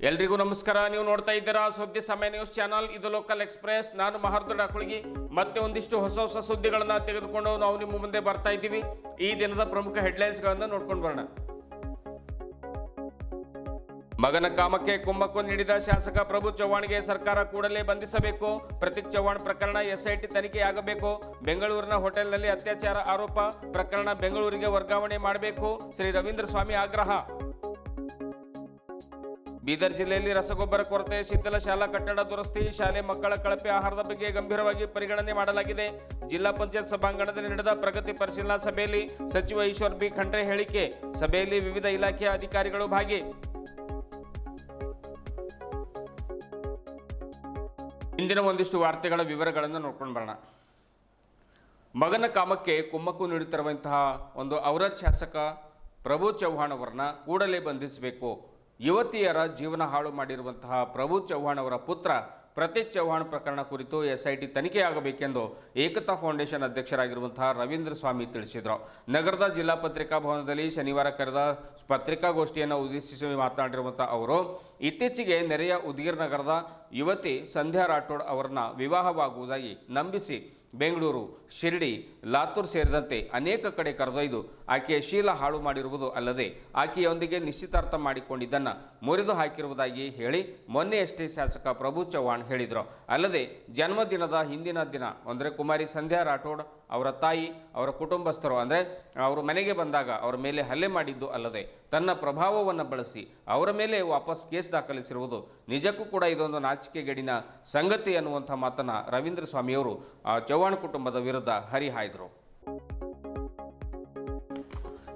ಎಲ್ರಿಗೂ ನಮಸ್ಕಾರ. ನೀವು ನೋಡ್ತಾ ಇದ್ದೀರಾ ಸುದ್ದಿ ಸಮಯ ನ್ಯೂಸ್ ಚಾನಲ್. ಇದು ಲೋಕಲ್ ಎಕ್ಸ್ಪ್ರೆಸ್. ನಾನು ಮಹರ್ದೊಡ್ಡ ಅಕುಳಗಿ. ಮತ್ತೆ ಒಂದಿಷ್ಟು ಹೊಸ ಸುದ್ದಿಗಳನ್ನ ತೆಗೆದುಕೊಂಡು ನಾವು ನಿಮ್ಮ ಮುಂದೆ ಬರ್ತಾ ಇದ್ದೀವಿ. ಈ ದಿನದ ಪ್ರಮುಖ ಹೆಡ್ಲೈನ್ಸ್ಗಳನ್ನು ನೋಡ್ಕೊಂಡು ಬರೋಣ. ಮಗನ ಕಾಮಕ್ಕೆ ಕುಮ್ಮಕ್ಕು ನೀಡಿದ ಶಾಸಕ ಪ್ರಭು ಚವ್ಹಾಣ್ಗೆ ಸರ್ಕಾರ ಕೂಡಲೇ ಬಂಧಿಸಬೇಕು. ಪ್ರತೀಕ್ ಚವ್ಹಾಣ್ ಪ್ರಕರಣ ಎಸ್ಐಟಿ ತನಿಖೆಯಾಗಬೇಕು. ಬೆಂಗಳೂರಿನ ಹೋಟೆಲ್ನಲ್ಲಿ ಅತ್ಯಾಚಾರ ಆರೋಪ ಪ್ರಕರಣ ಬೆಂಗಳೂರಿಗೆ ವರ್ಗಾವಣೆ ಮಾಡಬೇಕು. ಶ್ರೀ ರವೀಂದ್ರ ಸ್ವಾಮಿ ಆಗ್ರಹ. ಬೀದರ್ ಜಿಲ್ಲೆಯಲ್ಲಿ ರಸಗೊಬ್ಬರ ಕೊರತೆ, ಶಿಥಿಲ ಶಾಲಾ ಕಟ್ಟಡ ದುರಸ್ತಿ, ಶಾಲೆ ಮಕ್ಕಳ ಕಳಪೆ ಆಹಾರದ ಬಗ್ಗೆ ಗಂಭೀರವಾಗಿ ಪರಿಗಣನೆ ಮಾಡಲಾಗಿದೆ. ಜಿಲ್ಲಾ ಪಂಚಾಯತ್ ಸಭಾಂಗಣದಲ್ಲಿ ನಡೆದ ಪ್ರಗತಿ ಪರಿಶೀಲನಾ ಸಭೆಯಲ್ಲಿ ಸಚಿವ ಈಶ್ವರ್ ಬಿ ಖಂಡ್ರೆ ಹೇಳಿಕೆ. ಸಭೆಯಲ್ಲಿ ವಿವಿಧ ಇಲಾಖೆಯ ಅಧಿಕಾರಿಗಳು ಭಾಗಿ. ಇಂದಿನ ಒಂದಿಷ್ಟು ವಾರ್ತೆಗಳ ವಿವರಗಳನ್ನು ನೋಡ್ಕೊಂಡು ಬರೋಣ. ಮಗನ ಕಾಮಕ್ಕೆ ಕುಮ್ಮಕ್ಕು ನೀಡುತ್ತಿರುವಂತಹ ಒಂದು ಔರಾದ್ ಶಾಸಕ ಪ್ರಭು ಚವ್ಹಾಣ್ ಅವರನ್ನ ಕೂಡಲೇ ಬಂಧಿಸಬೇಕು. ಯುವತಿಯರ ಜೀವನ ಹಾಳು ಮಾಡಿರುವಂತಹ ಪ್ರಭು ಚವ್ಹಾಣ್ ಅವರ ಪುತ್ರ ಪ್ರತೀಕ್ ಚವ್ಹಾಣ್ ಪ್ರಕರಣ ಕುರಿತು ಎಸ್ಐಟಿ ತನಿಖೆಯಾಗಬೇಕೆಂದು ಏಕತಾ ಫೌಂಡೇಶನ್ ಅಧ್ಯಕ್ಷರಾಗಿರುವಂತಹ ರವೀಂದ್ರ ಸ್ವಾಮಿ ತಿಳಿಸಿದರು. ನಗರದ ಜಿಲ್ಲಾ ಪತ್ರಿಕಾ ಭವನದಲ್ಲಿ ಶನಿವಾರ ಕರೆದ ಪತ್ರಿಕಾಗೋಷ್ಠಿಯನ್ನು ಉದ್ದೇಶಿಸಿ ಮಾತನಾಡಿರುವಂತಹ ಅವರು, ಇತ್ತೀಚೆಗೆ ನೆರೆಯ ಉದಗಿರ್ ನಗರದ ಯುವತಿ ಸಂಧ್ಯಾ ರಾಠೋಡ್ ಅವರನ್ನ ವಿವಾಹವಾಗುವುದಾಗಿ ನಂಬಿಸಿ ಬೆಂಗಳೂರು, ಶಿರ್ಡಿ, ಲಾತೂರ್ ಸೇರಿದಂತೆ ಅನೇಕ ಕಡೆ ಕರೆದೊಯ್ದು ಆಕೆಯ ಶೀಲ ಹಾಳು ಮಾಡಿರುವುದು ಅಲ್ಲದೆ ಆಕೆಯೊಂದಿಗೆ ನಿಶ್ಚಿತಾರ್ಥ ಮಾಡಿಕೊಂಡಿದ್ದನ್ನು ಮುರಿದು ಹಾಕಿರುವುದಾಗಿ ಹೇಳಿ ಮೊನ್ನೆಯಷ್ಟೇ ಶಾಸಕ ಪ್ರಭು ಚವ್ಹಾಣ್ ಹೇಳಿದರು. ಅಲ್ಲದೆ ಜನ್ಮದಿನದ ಹಿಂದಿನ ದಿನ ಅಂದರೆ ಕುಮಾರಿ ಸಂಧ್ಯಾ ರಾಠೋಡ್ ಅವರ ತಾಯಿ, ಅವರ ಕುಟುಂಬಸ್ಥರು ಅಂದರೆ ಅವರು ಮನೆಗೆ ಬಂದಾಗ ಅವರ ಮೇಲೆ ಹಲ್ಲೆ ಮಾಡಿದ್ದು ಅಲ್ಲದೆ ತನ್ನ ಪ್ರಭಾವವನ್ನು ಬಳಸಿ ಅವರ ಮೇಲೆ ವಾಪಸ್ ಕೇಸ್ ದಾಖಲಿಸಿರುವುದು ನಿಜಕ್ಕೂ ಕೂಡ ಇದೊಂದು ನಾಚಿಕೆಗೇಡಿನ ಸಂಗತಿ ಅನ್ನುವಂಥ ಮಾತನ್ನು ರವೀಂದ್ರ ಸ್ವಾಮಿಯವರು ಚವ್ಹಾಣ್ ಕುಟುಂಬದ ವಿರುದ್ಧ ಹರಿಹಾಯ್ದರು.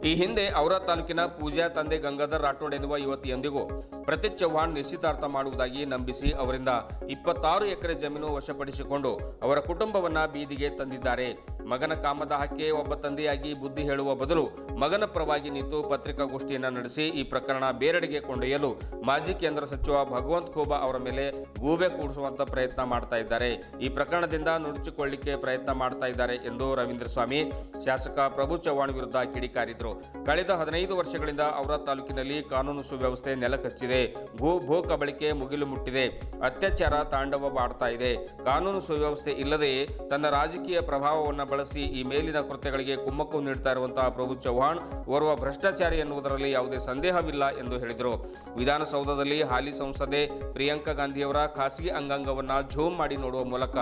ಈ ಹಿಂದೆ ಔರಾದ್ ತಾಲೂಕಿನ ಪೂಜಾ ತಂದೆ ಗಂಗಾಧರ್ ರಾಠೋಡ್ ಎನ್ನುವ ಯುವತಿಯೊಂದಿಗೂ ಪ್ರತೀಕ್ ಚವ್ಹಾಣ್ ನಿಶ್ಚಿತಾರ್ಥ ಮಾಡುವುದಾಗಿ ನಂಬಿಸಿ ಅವರಿಂದ 26 ಎಕರೆ ಜಮೀನು ವಶಪಡಿಸಿಕೊಂಡು ಅವರ ಕುಟುಂಬವನ್ನ ಬೀದಿಗೆ ತಂದಿದ್ದಾರೆ. ಮಗನ ಕಾಮದಾಹಕ್ಕೆ ಒಬ್ಬ ತಂದೆಯಾಗಿ ಬುದ್ಧಿ ಹೇಳುವ ಬದಲು ಮಗನ ಪರವಾಗಿ ನಿಂತು ಪತ್ರಿಕಾಗೋಷ್ಠಿಯನ್ನು ನಡೆಸಿ ಈ ಪ್ರಕರಣ ಬೇರೆಡೆಗೆ ಕೊಂಡೊಯ್ಯಲು ಮಾಜಿ ಕೇಂದ್ರ ಸಚಿವ ಭಗವಂತ್ ಖೂಬಾ ಅವರ ಮೇಲೆ ಗೂಬೆ ಕೂಡಿಸುವಂತ ಪ್ರಯತ್ನ ಮಾಡ್ತಾ ಇದ್ದಾರೆ. ಈ ಪ್ರಕರಣದಿಂದ ನುಣುಚಿಕೊಳ್ಳಿಕ್ಕೆ ಪ್ರಯತ್ನ ಮಾಡ್ತಾ ಇದ್ದಾರೆ ಎಂದು ರವೀಂದ್ರ ಸ್ವಾಮಿ ಶಾಸಕ ಪ್ರಭು ಚವ್ಹಾಣ್ ವಿರುದ್ಧ ಕಿಡಿಕಾರಿದ್ರು. ಕಳೆದ 15 ವರ್ಷಗಳಿಂದ ಔರಾದ್ ತಾಲೂಕಿನಲ್ಲಿ ಕಾನೂನು ಸುವ್ಯವಸ್ಥೆ ನೆಲಕಚ್ಚಿದೆ. ಭೂ ಕಬಳಿಕೆ ಮುಗಿಲು ಮುಟ್ಟಿದೆ. ಅತ್ಯಾಚಾರ ತಾಂಡವವಾಡ್ತಾ ಇದೆ. ಕಾನೂನು ಸುವ್ಯವಸ್ಥೆ ಇಲ್ಲದೆಯೇ ತನ್ನ ರಾಜಕೀಯ ಪ್ರಭಾವವನ್ನು ಬಳಸಿ ಈ ಮೇಲಿನ ಕೃತ್ಯಗಳಿಗೆ ಕುಮ್ಮಕ್ಕು ನೀಡುತ್ತಾ ಇರುವಂತಹ ಪ್ರಭು ಚವ್ಹಾಣ್ ಓರ್ವ ಭ್ರಷ್ಟಾಚಾರಿ ಎನ್ನುವುದರಲ್ಲಿ ಯಾವುದೇ ಸಂದೇಹವಿಲ್ಲ ಎಂದು ಹೇಳಿದರು. ವಿಧಾನಸೌಧದಲ್ಲಿ ಹಾಲಿ ಸಂಸದೆ ಪ್ರಿಯಾಂಕಾ ಗಾಂಧಿಯವರ ಖಾಸಗಿ ಅಂಗಾಂಗವನ್ನು ಝೂಮ್ ಮಾಡಿ ನೋಡುವ ಮೂಲಕ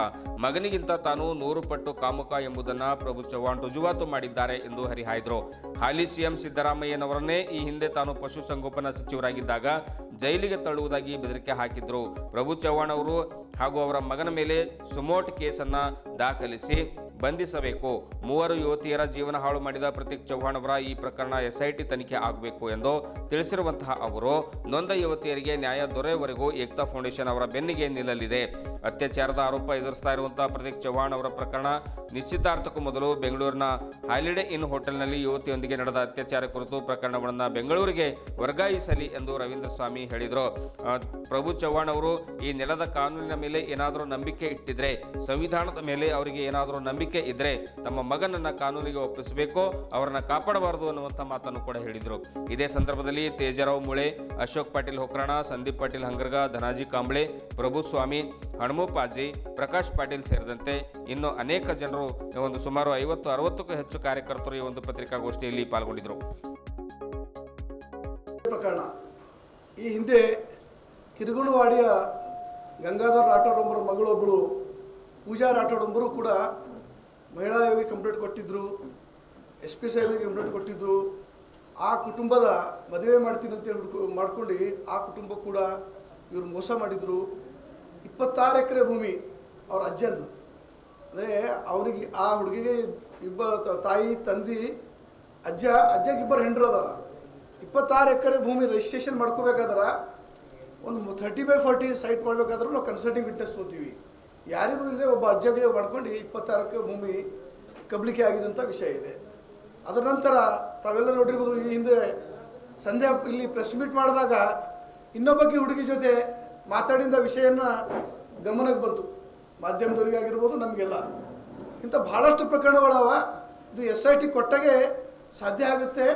ಮಗನಿಗಿಂತ ತಾನು 100 ಪಟ್ಟು ಕಾಮುಕ ಎಂಬುದನ್ನು ಪ್ರಭು ಚವ್ಹಾಣ್ ರುಜುವಾತು ಮಾಡಿದ್ದಾರೆ ಎಂದು ಹರಿಹಾಯ್ದರು. ಹಾಲಿ ಸಿಎಂ ಸಿದ್ದರಾಮಯ್ಯನವರನ್ನೇ ಈ ಹಿಂದೆ ತಾನು ಪಶುಸಂಗೋಪನಾ ಸಚಿವರಾಗಿದ್ದಾಗ ಜೈಲಿಗೆ ತಳ್ಳುವುದಾಗಿ ಬೆದರಿಕೆ ಹಾಕಿದ್ರು. ಪ್ರಭು ಚವ್ಹಾಣ್ ಅವರು ಹಾಗೂ ಅವರ ಮಗನ ಮೇಲೆ ಸುಮೋಟ್ ಕೇಸನ್ನು ದಾಖಲಿಸಿ ಬಂಧಿಸಬೇಕು. 3 ಯುವತಿಯರ ಜೀವನ ಹಾಳು ಮಾಡಿದ ಪ್ರತೀಕ್ ಚವ್ಹಾಣ್ ಅವರ ಈ ಪ್ರಕರಣ ಎಸ್ಐಟಿ ತನಿಖೆ ಆಗಬೇಕು ಎಂದು ತಿಳಿಸಿರುವಂತಹ ಅವರು, ನೊಂದ ಯುವತಿಯರಿಗೆ ನ್ಯಾಯ ದೊರೆಯುವವರೆಗೂ ಏಕತಾ ಫೌಂಡೇಶನ್ ಅವರ ಬೆನ್ನಿಗೆ ನಿಲ್ಲಲಿದೆ. ಅತ್ಯಾಚಾರದ ಆರೋಪ ಎದುರಿಸ್ತಾ ಇರುವಂತಹ ಪ್ರತೀಕ್ ಚವ್ಹಾಣ್ ಅವರ ಪ್ರಕರಣ ನಿಶ್ಚಿತಾರ್ಥಕ್ಕೂ ಮೊದಲು ಬೆಂಗಳೂರಿನ ಹಾಲಿಡೇ ಇನ್ ಹೋಟೆಲ್ನಲ್ಲಿ ಯುವತಿಯೊಂದಿಗೆ ನಡೆದ ಅತ್ಯಾಚಾರ ಕುರಿತು ಪ್ರಕರಣವನ್ನು ಬೆಂಗಳೂರಿಗೆ ವರ್ಗಾಯಿಸಲಿ ಎಂದು ರವೀಂದ್ರ ಸ್ವಾಮಿ ಹೇಳಿದರು. ಪ್ರಭು ಚವ್ಹಾಣ್ ಅವರು ಈ ನೆಲದ ಕಾನೂನಿನ ಮೇಲೆ ಏನಾದರೂ ನಂಬಿಕೆ ಇಟ್ಟಿದ್ರೆ, ಸಂವಿಧಾನದ ಮೇಲೆ ಅವರಿಗೆ ಏನಾದರೂ ನಂಬಿಕೆ ಇದ್ರೆ ತಮ್ಮ ಮಗನನ್ನ ಕಾನೂನಿಗೆ ಒಪ್ಪಿಸಬೇಕು, ಅವರನ್ನ ಕಾಪಾಡಬಾರದು ಅನ್ನುವಂಥ ಮಾತನ್ನು ಕೂಡ ಹೇಳಿದರು. ಇದೇ ಸಂದರ್ಭದಲ್ಲಿ ತೇಜರಾವ್ ಮುಳೆ, ಅಶೋಕ್ ಪಾಟೀಲ್ ಹೊಕ್ರಾಣ, ಸಂದೀಪ್ ಪಾಟೀಲ್ ಹಂಗರ್ಗ, ಧನಾಜಿ ಕಾಂಬ್ಳೆ, ಪ್ರಭು ಸ್ವಾಮಿ, ಹಣಮು ಪಾಜಿ, ಪ್ರಕಾಶ್ ಪಾಟೀಲ್ ಸೇರಿದಂತೆ ಇನ್ನು ಅನೇಕ ಜನರು ಒಂದು ಸುಮಾರು 50-60ಕ್ಕೂ ಹೆಚ್ಚು ಕಾರ್ಯಕರ್ತರು ಈ ಒಂದು ಪತ್ರಿಕಾಗೋಷ್ಠಿಯಲ್ಲಿ ಪಾಲ್ಗೊಂಡಿದ್ದರು. ಪ್ರಕರಣ ಈ ಹಿಂದೆ ಕಿರುಗುಣವಾಡಿಯ ಗಂಗಾಧರ್ ರಾಠೋಡ್ ಎಂಬರ ಮಗಳೊಬ್ಬರು ಪೂಜಾ ರಾಠೋಡ್ ಎಂಬರು ಕೂಡ ಮಹಿಳಾ ಆಯೋಗಕ್ಕೆ ಕಂಪ್ಲೇಂಟ್ ಕೊಟ್ಟಿದ್ದರು, SP ಸಾಹೇಬರಿಗೆ ಕಂಪ್ಲೇಂಟ್ ಕೊಟ್ಟಿದ್ದರು. ಆ ಕುಟುಂಬದ ಮದುವೆ ಮಾಡ್ತೀನಿ ಅಂತೇಳಿ ಮಾಡ್ಕೊಂಡು ಆ ಕುಟುಂಬ ಕೂಡ ಇವರು ಮೋಸ ಮಾಡಿದರು. 26 ಎಕರೆ ಭೂಮಿ ಅವ್ರ ಅಜ್ಜಂದು, ಅಂದರೆ ಅವರಿಗೆ ಆ ಹುಡುಗಿಗೆ ತಾಯಿ ತಂದೆ ಅಜ್ಜಗೆ 2 ಹೆಂಡ್ರು ಅದ. 26 ಎಕರೆ ಭೂಮಿ ರಿಜಿಸ್ಟ್ರೇಷನ್ ಮಾಡ್ಕೋಬೇಕಾದ್ರೆ ಒಂದು 30/40 ಸೈಟ್ ಮಾಡಬೇಕಾದ್ರೂ ನಾವು ಕನ್ಸಲ್ಟಿಂಗ್ ವಿಟ್ನೆಸ್ ತೊಗೋತೀವಿ. ಯಾರಿಗೂ ಇಲ್ಲದೆ ಒಬ್ಬ ಅಜ್ಜಗೆ ಮಾಡ್ಕೊಂಡು 26 ಎಕರೆ ಭೂಮಿ ಕಬಳಿಕೆ ಆಗಿದಂಥ ವಿಷಯ ಇದೆ. ಅದರ ನಂತರ ತಾವೆಲ್ಲ ನೋಡಿರ್ಬೋದು, ಈ ಹಿಂದೆ ಸಂಧ್ಯಾ ಇಲ್ಲಿ ಪ್ರೆಸ್ ಮೀಟ್ ಮಾಡಿದಾಗ ಇನ್ನೊಬ್ಬಕ್ಕೆ ಹುಡುಗಿ ಜೊತೆ ಮಾತಾಡಿದ ವಿಷಯನ ಗಮನಕ್ಕೆ ಬಂತು, ಮಾಧ್ಯಮದವರಿಗೆ ಆಗಿರ್ಬೋದು, ನಮಗೆಲ್ಲ. ಇಂಥ ಭಾಳಷ್ಟು ಪ್ರಕರಣಗಳವ. ಇದು SIT ಕೊಟ್ಟಾಗೆ ಸಾಧ್ಯ ಆಗುತ್ತೆ.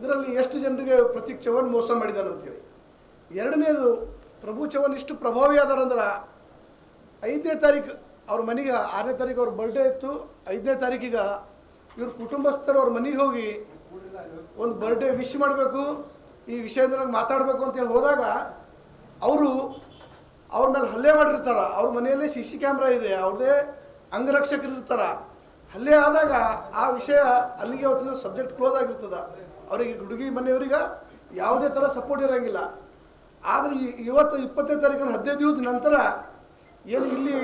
ಇದರಲ್ಲಿ ಎಷ್ಟು ಜನರಿಗೆ ಪ್ರತೀಕ್ ಚವ್ಹಾಣ್ ಮೋಸ ಮಾಡಿದಾನಂತೇಳಿ ಎರಡನೇದು ಪ್ರಭು ಚವ್ಹಾಣ್ ಇಷ್ಟು ಪ್ರಭಾವಿ ಆದಾರಂದ್ರೆ 5ನೇ ತಾರೀಕು ಅವ್ರ ಮನೆಗೆ 6ನೇ ತಾರೀಕು ಅವ್ರ ಬರ್ಡೇ ಇತ್ತು. 5ನೇ ತಾರೀಕಿಗೆ ಇವ್ರ ಕುಟುಂಬಸ್ಥರು ಅವ್ರ ಮನೆಗೆ ಹೋಗಿ ಒಂದು ಬರ್ಡೇ ವಿಶ್ ಮಾಡಬೇಕು, ಈ ವಿಷಯದಾಗ ಮಾತಾಡಬೇಕು ಅಂತೇಳಿ ಹೋದಾಗ ಅವರು ಅವ್ರ ಮೇಲೆ ಹಲ್ಲೆ ಮಾಡಿರ್ತಾರೆ. ಅವ್ರ ಮನೆಯಲ್ಲೇ CC ಕ್ಯಾಮ್ರಾ ಇದೆ, ಅವ್ರದ್ದೇ ಅಂಗರಕ್ಷಕರು ಇರ್ತಾರೆ. ಹಲ್ಲೆ ಆದಾಗ ಆ ವಿಷಯ ಅಲ್ಲಿಗೆ ಅವತ್ತಿನ ಸಬ್ಜೆಕ್ಟ್ ಕ್ಲೋಸ್ ಆಗಿರ್ತದೆ. ಅವರಿಗೆ ಹುಡುಗಿ ಮನೆಯವರಿಗೆ ಯಾವುದೇ ಥರ ಸಪೋರ್ಟ್ ಇರೋಂಗಿಲ್ಲ. ಆದರೆ ಇವತ್ತು 20ನೇ ತಾರೀಕಿನ 15 ದಿವಸದ ನಂತರ ಏನು ಇಲ್ಲಿ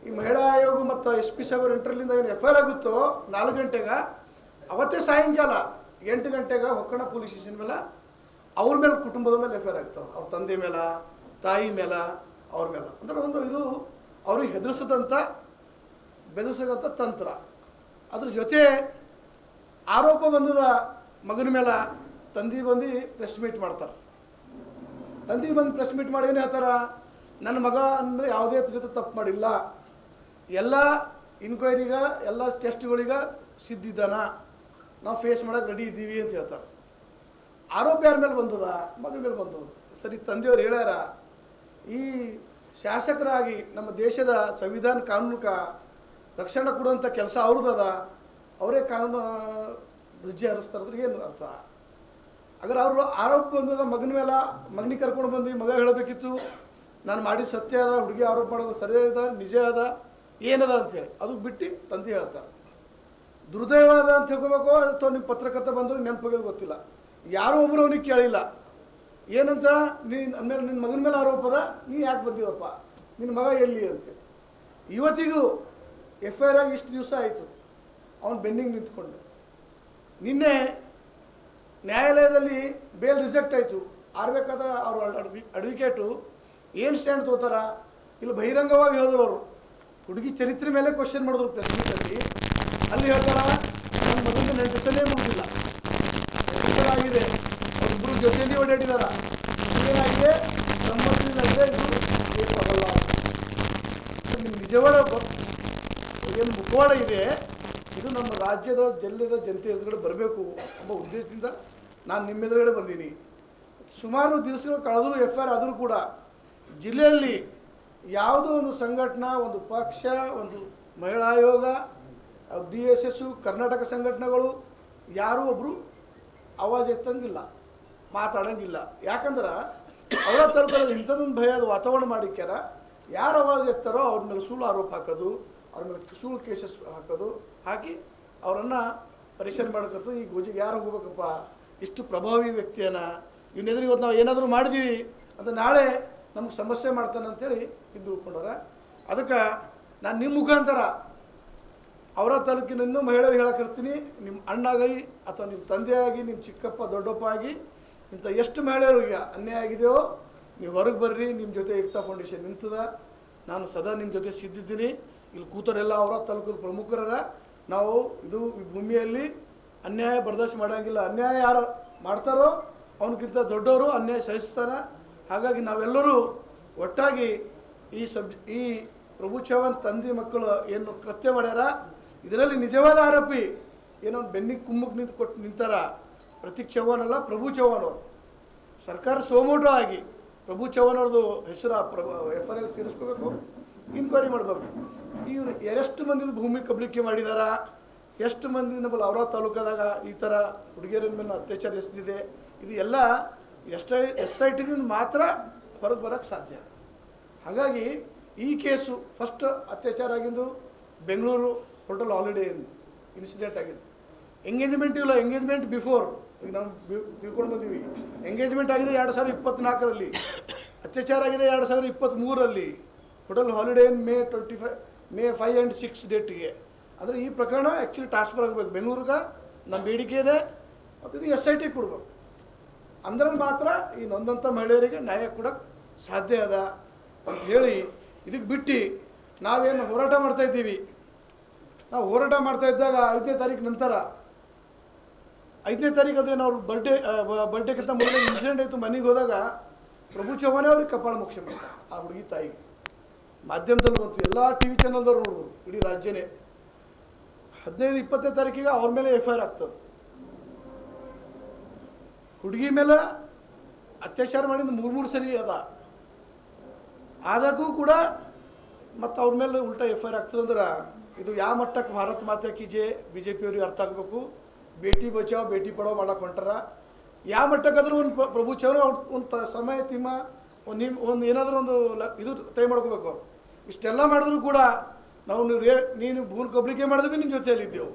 ಈ ಮಹಿಳಾ ಆಯೋಗ ಮತ್ತು SP ಸಾಹೇಬರ ಇಂಟರ್ಲಿಂದ ಏನು FIR ಆಗುತ್ತೋ 4 ಗಂಟೆಗೆ, ಅವತ್ತೇ ಸಾಯಂಕಾಲ 8 ಗಂಟೆಗೆ ಹೊಕ್ಕಣ ಪೊಲೀಸ್ ಸ್ಟೇಷನ್ ಮೇಲೆ ಅವ್ರ ಮೇಲೆ ಕುಟುಂಬದ ಮೇಲೆ FIR ಆಗ್ತಾವೆ. ಅವ್ರ ತಂದೆ ಮೇಲೆ, ತಾಯಿ ಮೇಲೆ, ಅವ್ರ ಮೇಲೆ. ಅಂದ್ರೆ ಒಂದು ಇದು ಅವ್ರಿಗೆ ಬೆದರಿಸೋಂಥ ತಂತ್ರ. ಅದ್ರ ಜೊತೆ ಆರೋಪ ಬಂದದ ಮಗನ ಮೇಲೆ ತಂದೆ ಬಂದು ಪ್ರೆಸ್ ಮೀಟ್ ಮಾಡ್ತಾರೆ. ತಂದೆ ಬಂದು ಪ್ರೆಸ್ ಮೀಟ್ ಮಾಡಿ ಏನು ಹೇಳ್ತಾರ, ನನ್ನ ಮಗ ಅಂದರೆ ಯಾವುದೇ ರೀತಿ ತಪ್ಪು ಮಾಡಿಲ್ಲ, ಎಲ್ಲ ಇನ್ಕ್ವೈರಿಗೆ ಎಲ್ಲ ಟೆಸ್ಟ್ಗಳಿಗೆ ಸಿದ್ಧಿದ್ದಾನ, ನಾವು ಫೇಸ್ ಮಾಡೋಕೆ ರೆಡಿ ಇದ್ದೀವಿ ಅಂತ ಹೇಳ್ತಾರೆ. ಆರೋಪ ಯಾರ ಮೇಲೆ ಬಂದದ? ಮಗನ ಮೇಲೆ ಬಂದದ. ಸರಿ, ತಂದೆಯವ್ರು ಹೇಳ್ಯಾರ, ಈ ಶಾಸಕರಾಗಿ ನಮ್ಮ ದೇಶದ ಸಂವಿಧಾನ ಕಾನೂನಕ್ಕೆ ರಕ್ಷಣೆ ಕೊಡುವಂಥ ಕೆಲಸ ಅವ್ರದ್ದದ, ಅವರೇ ಕಾನೂನು ಹೆಜ್ಜೆ ಹರಿಸ್ತಾರಂದ್ರೆ ಏನು ಅರ್ಥ? ಹಾಗಾದ್ರೆ ಅವರು ಆರೋಪ ಬಂದದ ಮಗನ ಮೇಲೆ, ಮಗನಿಗೆ ಕರ್ಕೊಂಡು ಬಂದು ಮಗ ಹೇಳಬೇಕಿತ್ತು ನಾನು ಮಾಡಿದ ಸತ್ಯ ಅದ, ಹುಡುಗಿ ಆರೋಪ ಮಾಡೋದು ಸರಿ ಅದ, ನಿಜ ಅದ, ಏನದ ಅಂತೇಳಿ ಅದಕ್ಕೆ ಬಿಟ್ಟು ತಂದೆ ಹೇಳ್ತಾರೆ. ದುರ್ದೈವ ಅದ ಅಂತ ಹೇಳ್ಕೋಬೇಕು ಅಥವಾ ನಿಮ್ಮ ಪತ್ರಕರ್ತ ಬಂದರೂ ನೆನಪೋಗೋದು ಗೊತ್ತಿಲ್ಲ. ಯಾರೋ ಒಬ್ಬರು ಅವನಿಗೆ ಕೇಳಿಲ್ಲ ಏನಂತ, ಆಮೇಲೆ ನಿನ್ನ ಮಗನ ಮೇಲೆ ಆರೋಪ ಅದ, ನೀ ಯಾಕೆ ಬಂದಿದಪ್ಪ, ನಿನ್ನ ಮಗ ಎಲ್ಲಿ ಅಂತೇಳಿ. ಇವತ್ತಿಗೂ FIR ಆಗಿ ಇಷ್ಟು ದಿವಸ ಆಯಿತು, ಅವನು ಬೆಂಡಿಂಗ್ ನಿಂತ್ಕೊಂಡು. ನಿನ್ನೆ ನ್ಯಾಯಾಲಯದಲ್ಲಿ ಬೇಲ್ ರಿಜೆಕ್ಟ್ ಆಯಿತು. ಆರ್ಬೇಕಾದ್ರೆ ಅವ್ರ ಅಡ್ವೊಕೇಟು ಏನು ಸ್ಟ್ಯಾಂಡ್ ತೋತಾರ, ಇಲ್ಲಿ ಬಹಿರಂಗವಾಗಿ ಹೇಳಿದ್ರು. ಅವರು ಹುಡುಗಿ ಚರಿತ್ರೆ ಮೇಲೆ ಕ್ವಶನ್ ಮಾಡಿದ್ರು ಪ್ರೆಸ್ ಮೀಟಲ್ಲಿ. ಅಲ್ಲಿ ಹೇಳ್ತಾರ, ನನ್ನ ಮಗನ ನೆನಪಿಸಲೇ ಮುಗಿದಿಲ್ಲ, ಆಗಿದೆ, ಅವರಿಬ್ಬರು ಜೊತೆಯಲ್ಲಿ ಓಡಾಡಿದಾರ, ಏನಾಗಿದೆ ಸಂಬಂಧಿಸಿದಂತೆ ಇದು ಏನಾಗಲ್ಲ. ನಿಮ್ಮ ನಿಜವಾದ ಏನು ಮುಖವಾಡ ಇದೆ, ಇದು ನಮ್ಮ ರಾಜ್ಯದ ಜನತೆ ಎದುರುಗಡೆ ಬರಬೇಕು ಎಂಬ ಉದ್ದೇಶದಿಂದ ನಾನು ನಿಮ್ಮ ಎದುರುಗಡೆ ಬಂದೀನಿ. ಸುಮಾರು ದಿವಸಗಳು ಕಳೆದರೂ FIR ಆದರೂ ಕೂಡ ಜಿಲ್ಲೆಯಲ್ಲಿ ಯಾವುದೋ ಒಂದು ಸಂಘಟನಾ, ಒಂದು ಪಕ್ಷ, ಒಂದು ಮಹಿಳಾ ಆಯೋಗ, DSS, ಕರ್ನಾಟಕ ಸಂಘಟನೆಗಳು ಯಾರೂ ಒಬ್ಬರು ಆವಾಜ್ ಎತ್ತಂಗಿಲ್ಲ, ಮಾತಾಡೋಂಗಿಲ್ಲ. ಯಾಕಂದ್ರೆ ಅವರ ತಲುಪಲ್ಲಿ ಇಂಥದ್ದೊಂದು ಭಯದ ವಾತಾವರಣ ಮಾಡಿಕ್ಯಾರ. ಯಾರು ಆವಾಜ್ ಎತ್ತಾರೋ ಅವ್ರ ಮೇಲೆ ಸುಳ್ಳು ಆರೋಪ ಹಾಕೋದು, ಅವ್ರ ಮೇಲೆ ಸುಳ್ಳು ಕೇಸಸ್ ಹಾಕೋದು, ಹಾಕಿ ಅವರನ್ನು ಪರಿಶೀಲನೆ ಮಾಡ್ಕೊತ ಈ ಗೋಜಿಗೆ ಯಾರು ಹೋಗ್ಬೇಕಪ್ಪ, ಇಷ್ಟು ಪ್ರಭಾವಿ ವ್ಯಕ್ತಿಯನ್ನ ಇವನ್ನೆದುರು ಇವತ್ತು ನಾವು ಏನಾದರೂ ಮಾಡಿದ್ದೀವಿ ಅಂತ ನಾಳೆ ನಮ್ಗೆ ಸಮಸ್ಯೆ ಮಾಡ್ತಾನೆ ಅಂತೇಳಿ ಇದು ತಿಳ್ಕೊಂಡವ್ರೆ. ಅದಕ್ಕೆ ನಾನು ನಿಮ್ಮ ಮುಖಾಂತರ ಅವರ ತಾಲೂಕಿನ ಇನ್ನೂ ಮಹಿಳೆಯರಿಗೆ ಹೇಳಕ್ಕಿರ್ತೀನಿ, ನಿಮ್ಮ ಅಣ್ಣಾಗಿ ಅಥವಾ ನಿಮ್ಮ ತಂದೆಯಾಗಿ, ನಿಮ್ಮ ಚಿಕ್ಕಪ್ಪ ದೊಡ್ಡಪ್ಪ ಆಗಿ ಇಂಥ ಎಷ್ಟು ಮಹಿಳೆಯರಿಗೆ ಅನ್ಯಾಯ ಆಗಿದೆಯೋ ನೀವು ಹೊರಗೆ ಬರ್ರಿ. ನಿಮ್ಮ ಜೊತೆ ಏಕ್ತಾ ಫೌಂಡೇಶನ್ ನಿಂತದ, ನಾನು ಸದಾ ನಿಮ್ಮ ಜೊತೆ ಸಿದ್ಧಿದ್ದೀನಿ. ಇಲ್ಲಿ ಕೂತರೆಲ್ಲ ಅವರ ತಾಲೂಕದ ಪ್ರಮುಖರ. ನಾವು ಇದು ಈ ಭೂಮಿಯಲ್ಲಿ ಅನ್ಯಾಯ ಬರ್ದಾಶ್ ಮಾಡೋಂಗಿಲ್ಲ. ಅನ್ಯಾಯ ಯಾರು ಮಾಡ್ತಾರೋ ಅವನಕ್ಕಿಂತ ದೊಡ್ಡವರು ಅನ್ಯಾಯ ಸಹಿಸ್ತಾನೆ. ಹಾಗಾಗಿ ನಾವೆಲ್ಲರೂ ಒಟ್ಟಾಗಿ ಈ ಪ್ರಭು ಚವ್ಹಾಣ್ ತಂದೆ ಮಕ್ಕಳು ಏನು ಕೃತ್ಯ ಮಾಡ್ಯಾರ, ಇದರಲ್ಲಿ ನಿಜವಾದ ಆರೋಪಿ ಏನೋ ಬೆನ್ನಿಗೆ ಕುಮ್ಮಕ್ಕೆ ನಿಂತಾರ ಪ್ರತೀಕ್ ಚವ್ಹಾಣ್ ಅಲ್ಲ, ಪ್ರಭು ಚವ್ಹಾಣ್ ಅವರು. ಸರ್ಕಾರ ಸೋಮೋಟೋ ಆಗಿ ಪ್ರಭು ಚವ್ಹಾಣ್ ಅವ್ರದ್ದು ಹೆಸರು FIR ಸೇರಿಸ್ಕೋಬೇಕು, ಇನ್ಕ್ವೈರಿ ಮಾಡಬೇಕು. ಇವರು ಎಷ್ಟು ಮಂದಿದು ಭೂಮಿ ಕಬಳಿಕೆ ಮಾಡಿದಾರ, ಎಷ್ಟು ಮಂದಿ ನಮ್ಮಲ್ಲಿ ಅವರ ತಾಲೂಕದಾಗ ಈ ಥರ ಹುಡುಗಿಯರ ಮೇಲೆ ಅತ್ಯಾಚಾರ ಎಸೆದಿದೆ, ಇದು ಎಲ್ಲ SIT ಮಾತ್ರ ಹೊರಗೆ ಬರೋಕ್ಕೆ ಸಾಧ್ಯ. ಹಾಗಾಗಿ ಈ ಕೇಸು ಫಸ್ಟ್ ಅತ್ಯಾಚಾರ ಆಗಿದ್ದು ಬೆಂಗಳೂರು ಹೋಟೆಲ್ ಹಾಲಿಡೇ ಇನ್ಸಿಡೆಂಟ್ ಆಗಿದೆ. ಎಂಗೇಜ್ಮೆಂಟ್ ಇಲ್ಲ, ಎಂಗೇಜ್ಮೆಂಟ್ ಬಿಫೋರ್ ಈಗ ನಾವು ತಿಳ್ಕೊಂಡು ಬಂದೀವಿ. ಎಂಗೇಜ್ಮೆಂಟ್ ಆಗಿದೆ 2024ರಲ್ಲಿ, ಅತ್ಯಾಚಾರ ಆಗಿದೆ 2023ರಲ್ಲಿ ಹೋಟೆಲ್ ಹಾಲಿಡೇ ಮೇ 5 and 6 ಡೇಟಿಗೆ. ಅಂದರೆ ಈ ಪ್ರಕರಣ ಆ್ಯಕ್ಚುಲಿ ಟ್ರಾನ್ಸ್ಫರ್ ಆಗಬೇಕು ಬೆಂಗಳೂರಿಗೆ, ನಮ್ಮ ಬೇಡಿಕೆ ಇದೆ. ಮತ್ತು ಇದು SIT ಕೊಡ್ಬೇಕು, ಅಂದ್ರೆ ಮಾತ್ರ ಈ ನೊಂದಂಥ ಮಹಿಳೆಯರಿಗೆ ನ್ಯಾಯ ಕೊಡೋಕ್ಕೆ ಸಾಧ್ಯ ಅದ ಅಂತ ಹೇಳಿ ಇದಕ್ಕೆ ಬಿಟ್ಟು ನಾವೇನು ಹೋರಾಟ ಮಾಡ್ತಾಯಿದ್ದೀವಿ. ನಾವು ಹೋರಾಟ ಮಾಡ್ತಾ ಇದ್ದಾಗ 5ನೇ ತಾರೀಕು ನಂತರ 5ನೇ ತಾರೀಕು ಅದೇನು ಅವ್ರ ಬರ್ಡೇಕ್ಕಿಂತ ಮೊದಲೇ ಇನ್ಸಿಡೆಂಟ್ ಆಯಿತು. ಮನೆಗೆ ಹೋದಾಗ ಪ್ರಭು ಚವ್ಹಾಣ್ ಅವ್ರಿಗೆ ಕಪಾಳ ಮೋಕ್ಷ ಮಾಡ್ತಾರೆ ಆ ಹುಡುಗಿ ತಾಯಿಗೆ. ಮಾಧ್ಯಮದಲ್ಲಿ ಬಂತು, ಎಲ್ಲ TV ಚಾನಲ್ದವ್ರು ನೋಡ್ಬೋದು, ಇಡೀ ರಾಜ್ಯನೇ. 15-20ನೇ ತಾರೀಕಿಗೆ ಅವ್ರ ಮೇಲೆ FIR ಆಗ್ತದೆ. ಹುಡುಗಿ ಮೇಲೆ ಅತ್ಯಾಚಾರ ಮಾಡಿದ ಮೂರು ಸರಿ ಅದ, ಆದಾಗೂ ಕೂಡ ಮತ್ತು ಅವ್ರ ಮೇಲೆ ಉಲ್ಟಾ FIR ಆಗ್ತದೆ ಅಂದ್ರೆ ಇದು ಯಾವ ಮಟ್ಟಕ್ಕೆ ಭಾರತ ಮಾತೆ ಕಿ ಜೈ BJP ಅವ್ರಿಗೆ ಅರ್ಥ ಆಗಬೇಕು. ಬೇಟಿ ಬಚಾವ್ ಬೇಟಿ ಪಡಾವ್ ಮಾಡಕ್ಕೆ ಹೊಂಟಾರ. ಯಾವ ಮಟ್ಟಕ್ಕಾದ್ರೂ ಒಂದು ಪ್ರಭು ಚೌರ ಒಂದು ಸಮಯ ತಿಮ್ಮ ಒಂದು ಏನಾದರೂ ಒಂದು ಇದು ತಯ ಮಾಡ್ಕೋಬೇಕು. ಇಷ್ಟೆಲ್ಲ ಮಾಡಿದ್ರು ಕೂಡ ನಾವು ನೀನು ಭೂಲ್ ಕಬ್ಲಿಕೆ ಮಾಡಿದ್ವಿ ನಿನ್ನ ಜೊತೆಯಲ್ಲಿದ್ದೆವು.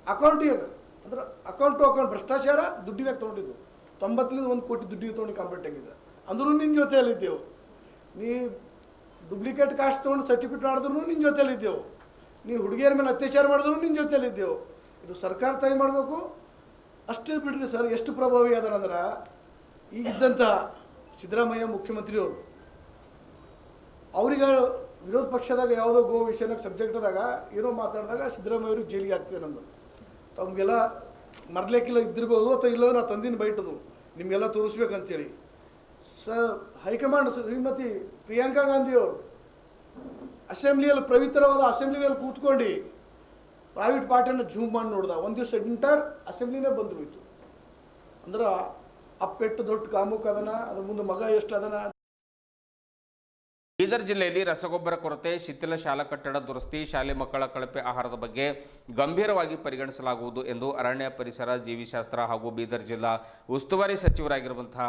ಅಕೌಂಟಿಗೆ ಅಂದ್ರೆ ಅಕೌಂಟ್ ಟು ಅಕೌಂಟ್ ಭ್ರಷ್ಟಾಚಾರ ದುಡ್ಡಿನಾಗ ತೊಗೊಂಡಿದ್ದು 90ರಿಂದ 1 ಕೋಟಿ ದುಡ್ಡಿಗೆ ತೊಗೊಂಡು ಕಂಪ್ಲೀಟ್ ಆಗಿದೆ. ಅಂದ್ರೂ ನಿನ್ನ ಜೊತೆಯಲ್ಲಿದ್ದೆವು. ನೀ ಡುಪ್ಲಿಕೇಟ್ ಕಾಸ್ಟ್ ತೊಗೊಂಡು ಸರ್ಟಿಫಿಕೇಟ್ ಮಾಡಿದ್ರು ನಿನ್ನ ಜೊತೆಯಲ್ಲಿದ್ದೆವು. ನೀ ಹುಡುಗಿಯರ ಮೇಲೆ ಅತ್ಯಾಚಾರ ಮಾಡಿದ್ರು ನಿನ್ನ ಜೊತೆಯಲ್ಲಿದ್ದೆವು. ಇದು ಸರ್ಕಾರ ತಯ ಮಾಡಬೇಕು. ಅಷ್ಟೇ ಬಿಡ್ರಿ ಸರ್, ಎಷ್ಟು ಪ್ರಭಾವಿ ಅದರಂದ್ರೆ ಈಗಿದ್ದಂಥ ಸಿದ್ದರಾಮಯ್ಯ ಮುಖ್ಯಮಂತ್ರಿಯವರು ಅವ್ರಿಗೆ ವಿರೋಧ ಪಕ್ಷದಾಗ ಯಾವುದೋ ಗೋ ವಿಷಯನಾಗ ಸಬ್ಜೆಕ್ಟ್ದಾಗ ಏನೋ ಮಾತಾಡಿದಾಗ ಸಿದ್ದರಾಮಯ್ಯ ಅವ್ರಿಗೆ ಜೈಲಿಗೆ ಆಗ್ತದೆ. ನಮ್ಮದು ತಮಗೆಲ್ಲ ಮರ್ಲಿಕ್ಕಿಲ್ಲ ಇದ್ದಿರ್ಬೋದು ಅಥವಾ ಇಲ್ಲಂದ್ರೆ ನಾ ತಂದಿನ ಬೈಟದು ನಿಮಗೆಲ್ಲ ತೋರಿಸ್ಬೇಕಂತೇಳಿ ಹೈಕಮಾಂಡ್ ಶ್ರೀಮತಿ ಪ್ರಿಯಾಂಕಾ ಗಾಂಧಿಯವರು ಅಸೆಂಬ್ಲಿಯಲ್ಲಿ ಪವಿತ್ರವಾದ ಅಸೆಂಬ್ಲಿಯಲ್ಲಿ ಕೂತ್ಕೊಂಡು ಪ್ರೈವೇಟ್ ಪಾರ್ಟಿಯನ್ನು ಜೂಮ್ ಮಾಡಿ ನೋಡ್ದ. ಒಂದು ದಿವಸ ಎಂಟರ್ ಅಸೆಂಬ್ಲಿನೇ ಬಂದು ಹೋಯ್ತು. ಅಂದ್ರೆ ಅಪ್ಪೆಟ್ಟು ದೊಡ್ಡ ಕಾಮುಕ ಅದನ, ಅದ್ರ ಮುಂದೆ ಮಗ ಎಷ್ಟು ಅದನ. ಬೀದರ್ ಜಿಲ್ಲೆಯಲ್ಲಿ ರಸಗೊಬ್ಬರ ಕೊರತೆ, ಶಿಥಿಲ ಶಾಲಾ ಕಟ್ಟಡ ದುರಸ್ತಿ, ಶಾಲೆ ಮಕ್ಕಳ ಕಳಪೆ ಆಹಾರದ ಬಗ್ಗೆ ಗಂಭೀರವಾಗಿ ಪರಿಗಣಿಸಲಾಗುವುದು ಎಂದು ಅರಣ್ಯ ಪರಿಸರ ಜೀವಿಶಾಸ್ತ್ರ ಹಾಗೂ ಬೀದರ್ ಜಿಲ್ಲಾ ಉಸ್ತುವಾರಿ ಸಚಿವರಾಗಿರುವಂತಹ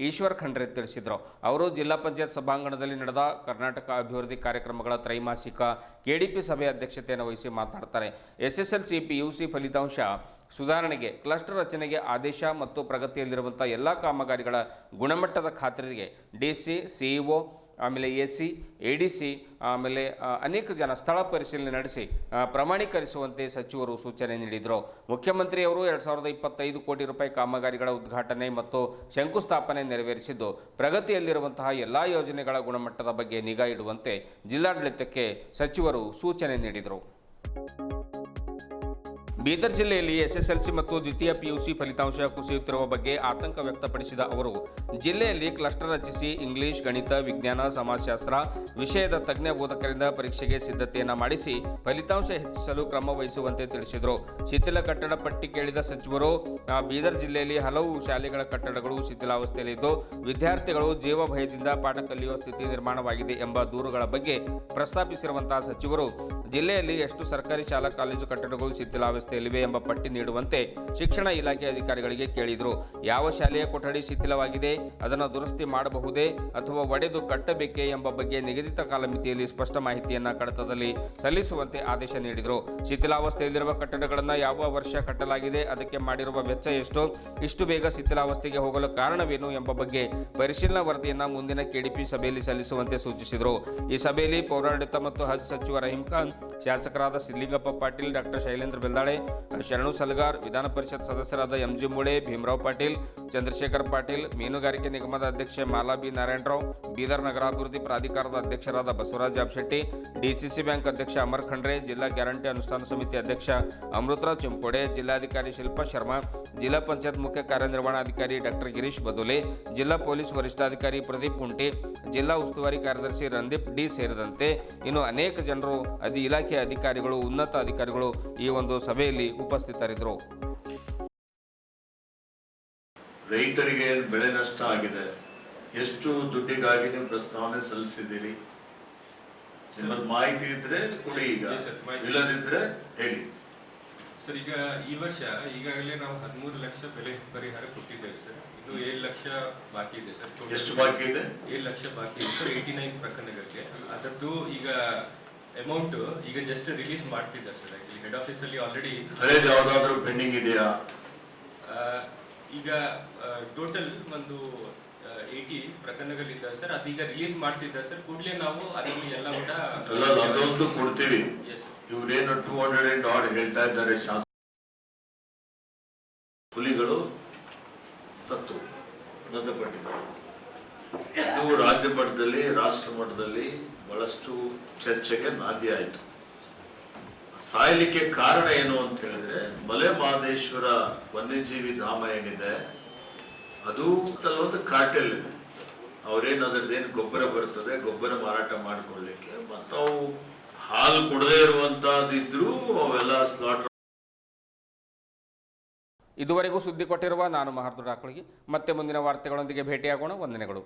ಈಶ್ವರ್ ಖಂಡ್ರೆ ತಿಳಿಸಿದರು. ಅವರು ಜಿಲ್ಲಾ ಪಂಚಾಯತ್ ಸಭಾಂಗಣದಲ್ಲಿ ನಡೆದ ಕರ್ನಾಟಕ ಅಭಿವೃದ್ಧಿ ಕಾರ್ಯಕ್ರಮಗಳ ತ್ರೈಮಾಸಿಕ KDP ಸಭೆ ಅಧ್ಯಕ್ಷತೆಯನ್ನು ವಹಿಸಿ ಮಾತನಾಡುತ್ತಾರೆ. SSLC PUC ಫಲಿತಾಂಶ ಸುಧಾರಣೆಗೆ, ಕ್ಲಸ್ಟರ್ ರಚನೆಗೆ ಆದೇಶ ಮತ್ತು ಪ್ರಗತಿಯಲ್ಲಿರುವಂಥ ಎಲ್ಲ ಕಾಮಗಾರಿಗಳ ಗುಣಮಟ್ಟದ ಖಾತ್ರಿಗೆ DC, CEO, ಆಮೇಲೆ AC, ADC, ಆಮೇಲೆ ಅನೇಕ ಜನ ಸ್ಥಳ ಪರಿಶೀಲನೆ ನಡೆಸಿ ಪ್ರಮಾಣೀಕರಿಸುವಂತೆ ಸಚಿವರು ಸೂಚನೆ ನೀಡಿದರು. ಮುಖ್ಯಮಂತ್ರಿಯವರು 2025 ಕೋಟಿ ರೂಪಾಯಿ ಕಾಮಗಾರಿಗಳ ಉದ್ಘಾಟನೆ ಮತ್ತು ಶಂಕುಸ್ಥಾಪನೆ ನೆರವೇರಿಸಿದ್ದು, ಪ್ರಗತಿಯಲ್ಲಿರುವಂತಹ ಎಲ್ಲ ಯೋಜನೆಗಳ ಗುಣಮಟ್ಟದ ಬಗ್ಗೆ ನಿಗಾ ಇಡುವಂತೆ ಜಿಲ್ಲಾಡಳಿತಕ್ಕೆ ಸಚಿವರು ಸೂಚನೆ ನೀಡಿದರು. ಬೀದರ್ ಜಿಲ್ಲೆಯಲ್ಲಿ SSLC ಮತ್ತು ದ್ವಿತೀಯ PUC ಫಲಿತಾಂಶ ಕುಸಿಯುತ್ತಿರುವ ಬಗ್ಗೆ ಆತಂಕ ವ್ಯಕ್ತಪಡಿಸಿದ ಅವರು ಜಿಲ್ಲೆಯಲ್ಲಿ ಕ್ಲಸ್ಟರ್ ರಚಿಸಿ ಇಂಗ್ಲಿಷ್, ಗಣಿತ, ವಿಜ್ಞಾನ, ಸಮಾಜಶಾಸ್ತ್ರ ವಿಷಯದ ತಜ್ಞ ಬೋಧಕರಿಂದ ಪರೀಕ್ಷೆಗೆ ಸಿದ್ಧತೆಯನ್ನು ಮಾಡಿಸಿ ಫಲಿತಾಂಶ ಹೆಚ್ಚಿಸಲು ಕ್ರಮ ವಹಿಸುವಂತೆ ತಿಳಿಸಿದರು. ಶಿಥಿಲ ಕಟ್ಟಡ ಪಟ್ಟಿ ಕೇಳಿದ ಸಚಿವರು ಬೀದರ್ ಜಿಲ್ಲೆಯಲ್ಲಿ ಹಲವು ಶಾಲೆಗಳ ಕಟ್ಟಡಗಳು ಶಿಥಿಲಾವಸ್ಥೆಯಲ್ಲಿದ್ದು ವಿದ್ಯಾರ್ಥಿಗಳು ಜೀವ ಭಯದಿಂದ ಪಾಠ ಕಲಿಯುವ ಸ್ಥಿತಿ ನಿರ್ಮಾಣವಾಗಿದೆ ಎಂಬ ದೂರುಗಳ ಬಗ್ಗೆ ಪ್ರಸ್ತಾಪಿಸಿರುವಂತಹ ಸಚಿವರು ಜಿಲ್ಲೆಯಲ್ಲಿ ಎಷ್ಟು ಸರ್ಕಾರಿ ಶಾಲಾ ಕಾಲೇಜು ಕಟ್ಟಡಗಳು ಶಿಥಿಲಾವಸ್ಥೆಯಲ್ಲಿವೆ ಎಂಬ ಪಟ್ಟಿ ನೀಡುವಂತೆ ಶಿಕ್ಷಣ ಇಲಾಖೆ ಅಧಿಕಾರಿಗಳಿಗೆ ಕೇಳಿದರು. ಯಾವ ಶಾಲೆಯ ಕೊಠಡಿ ಶಿಥಿಲವಾಗಿದೆ, ಅದನ್ನು ದುರಸ್ತಿ ಮಾಡಬಹುದೇ ಅಥವಾ ಒಡೆದು ಕಟ್ಟಬೇಕೇ ಎಂಬ ಬಗ್ಗೆ ನಿಗದಿತ ಕಾಲಮಿತಿಯಲ್ಲಿ ಸ್ಪಷ್ಟ ಮಾಹಿತಿಯನ್ನು ಕಡತದಲ್ಲಿ ಸಲ್ಲಿಸುವಂತೆ ಆದೇಶ ನೀಡಿದರು. ಶಿಥಿಲಾವಸ್ಥೆಯಲ್ಲಿರುವ ಕಟ್ಟಡಗಳನ್ನು ಯಾವ ವರ್ಷ ಕಟ್ಟಲಾಗಿದೆ, ಅದಕ್ಕೆ ಮಾಡಿರುವ ವೆಚ್ಚ ಎಷ್ಟು, ಇಷ್ಟು ಬೇಗ ಶಿಥಿಲಾವಸ್ಥೆಗೆ ಹೋಗಲು ಕಾರಣವೇನು ಎಂಬ ಬಗ್ಗೆ ಪರಿಶೀಲನಾ ವರದಿಯನ್ನು ಮುಂದಿನ KDP ಸಭೆಯಲ್ಲಿ ಸಲ್ಲಿಸುವಂತೆ ಸೂಚಿಸಿದರು. ಈ ಸಭೆಯಲ್ಲಿ ಪೌರಾಡಳಿತ ಮತ್ತು ಹಜ್ ಸಚಿವ ರಹೀಂ ಖಾನ್, ಶಾಸಕರಾದ ಸಿದ್ಲಿಂಗಪ್ಪ ಪಾಟೀಲ್, ಡಾಕ್ಟರ್ ಶೈಲೇಂದ್ರ ಬೆಲ್ದಾಳೆ, ಶರಣು ಸಲಗಾರ್, ವಿಧಾನ ಪರಿಷತ್ ಸದಸ್ಯರಾದ MG ಮೂಳೆ, ಭೀಮರಾವ್ ಪಾಟೀಲ್, ಚಂದ್ರಶೇಖರ್ ಪಾಟೀಲ್, ಮೀನುಗಾರಿಕೆ ನಿಗಮದ ಅಧ್ಯಕ್ಷೆ ಮಾಲಾ ಬಿ ನಾರಾಯಣರಾವ್, ಬೀದರ್ ನಗರಾಭಿವೃದ್ಧಿ ಪ್ರಾಧಿಕಾರದ ಅಧ್ಯಕ್ಷರಾದ ಬಸವರಾಜ್ ಜಾಬಶೆಟ್ಟಿ, DCC ಬ್ಯಾಂಕ್ ಅಧ್ಯಕ್ಷ ಅಮರ್ ಖಂಡ್ರೆ, ಜಿಲ್ಲಾ ಗ್ಯಾರಂಟಿ ಅನುಷ್ಠಾನ ಸಮಿತಿ ಅಧ್ಯಕ್ಷ ಅಮೃತರಾವ್ ಚಿಂಪೋಡೆ, ಜಿಲ್ಲಾಧಿಕಾರಿ ಶಿಲ್ಪಾ ಶರ್ಮಾ, ಜಿಲ್ಲಾ ಪಂಚಾಯತ್ ಮುಖ್ಯ ಕಾರ್ಯನಿರ್ವಹಣಾಧಿಕಾರಿ ಡಾಕ್ಟರ್ ಗಿರೀಶ್ ಬದೋಲೆ, ಜಿಲ್ಲಾ ಪೊಲೀಸ್ ವರಿಷ್ಠಾಧಿಕಾರಿ ಪ್ರದೀಪ್ ಕುಂಟಿ, ಜಿಲ್ಲಾ ಉಸ್ತುವಾರಿ ಕಾರ್ಯದರ್ಶಿ ರಂದೀಪ್ D ಸೇರಿದಂತೆ ಇನ್ನು ಅನೇಕ ಜನರು ಇಲಾಖೆಯ ಅಧಿಕಾರಿಗಳು, ಉನ್ನತ ಅಧಿಕಾರಿಗಳು ಈ ಒಂದು ಸಭೆಯಲ್ಲಿ ಉಪಸ್ಥಿತರಿದ್ದರು. ರೈತರಿಗೆ ಬೆಳೆ ನಷ್ಟ ಆಗಿದೆ, ಎಷ್ಟು ದುಡ್ಡಿಗಾಗಿ ನೀವು ಪ್ರಸ್ತಾವನೆ ಸಲ್ಲಿಸಿದ್ದೀರಿ? ನಿಮ್ಮಲ್ಲಿ ಮಾಹಿತಿ ಇದ್ರೆ ಕೊಡಿ, ಈಗ ಇಲ್ಲದಿದ್ರೆ ಹೇಳಿ ಸರ್. ಈಗ ಈ ವರ್ಷ ಈಗಾಗಲೇ ನಾವು 13 ಲಕ್ಷ ಬೆಲೆ ಪರಿಹಾರ ಕೊಟ್ಟಿದ್ದೇವೆ ಸರ್. ಇನ್ನು 7 ಲಕ್ಷ ಬಾಕಿ ಇದೆ ಸರ್. ಎಷ್ಟು ಬಾಕಿ ಇದೆ? 7 ಲಕ್ಷ ಬಾಕಿ ಇದೆ ಸರ್ 89 ಪ್ರಕರಣಗಳಿಗೆ. ಅದರದ್ದು ಈಗ ಅಮೌಂಟ್ ಈಗ ಜಸ್ಟ್ ರಿಲೀಸ್ ಮಾಡ್ತಿದ್ದಾರೆ ಸರ್. ಆಕ್ಚುಲಿ ಹೆಡ್ ಆಫೀಸ್ ಅಲ್ಲಿ ಆಲ್ರೆಡಿ ಹಳೇದು ಯಾವ್ದಾದ್ರು ಪೆಂಡಿಂಗ್ ಇದೆಯಾ? ಈಗ ಟೋಟಲ್ ಒಂದು 80 ಪ್ರಕರಣಗಳಿದ್ದಾವೆ ಸರ್. ಅದೀಗ ರಿಲೀಸ್ ಮಾಡ್ತಿದ್ದಾರೆ ಸರ್. ಕೂಡಲೇ ನಾವು ಅದನ್ನು ಎಲ್ಲ ಕೂಡ ಅದೊಂದು ಕೊಡ್ತೀವಿ. ಇವ್ರೇನು 200 and odd ಹೇಳ್ತಾ ಇದ್ದಾರೆ. ಶಾಸಕ ಹುಲಿಗಳು ಸತ್ತು ಮೃತಪಟ್ಟಿದ್ದಾರೆ. ಇದು ರಾಜ್ಯ ಮಟ್ಟದಲ್ಲಿ, ರಾಷ್ಟ್ರ ಮಟ್ಟದಲ್ಲಿ ಬಹಳಷ್ಟು ಚರ್ಚೆಗೆ ನಾಂದಿ ಆಯಿತು. ಸಾಯಲಿಕ್ಕೆ ಕಾರಣ ಏನು ಅಂತ ಹೇಳಿದ್ರೆ, ಮಲೆ ಮಹದೇಶ್ವರ ವನ್ಯಜೀವಿ ಧಾಮ ಏನಿದೆ ಅದು ಒಂದು ಕಾರ್ಟೆಲ್ ಇದೆ. ಅವ್ರೇನು ಅದರದ್ದೇನು ಗೊಬ್ಬರ ಬರ್ತದೆ, ಗೊಬ್ಬರ ಮಾರಾಟ ಮಾಡ್ಕೊಳ್ಳಿಕ್ಕೆ, ಮತ್ತು ಅವು ಹಾಲು ಕೊಡದೇ ಇರುವಂತಹದ್ದು ಇದ್ರೂ ಅವೆಲ್ಲ ಸ್ಲಾಟರ್ ಇದುವರೆಗೂ ಸುದ್ದಿ ಕೊಟ್ಟಿರುವ ನಾನು ಮಹಾರ್ದು ಡಾಕ್ಳಿಗೆ ಮತ್ತೆ ಮುಂದಿನ ವಾರ್ತೆಗಳೊಂದಿಗೆ ಭೇಟಿಯಾಗೋಣ. ವಂದನೆಗಳು.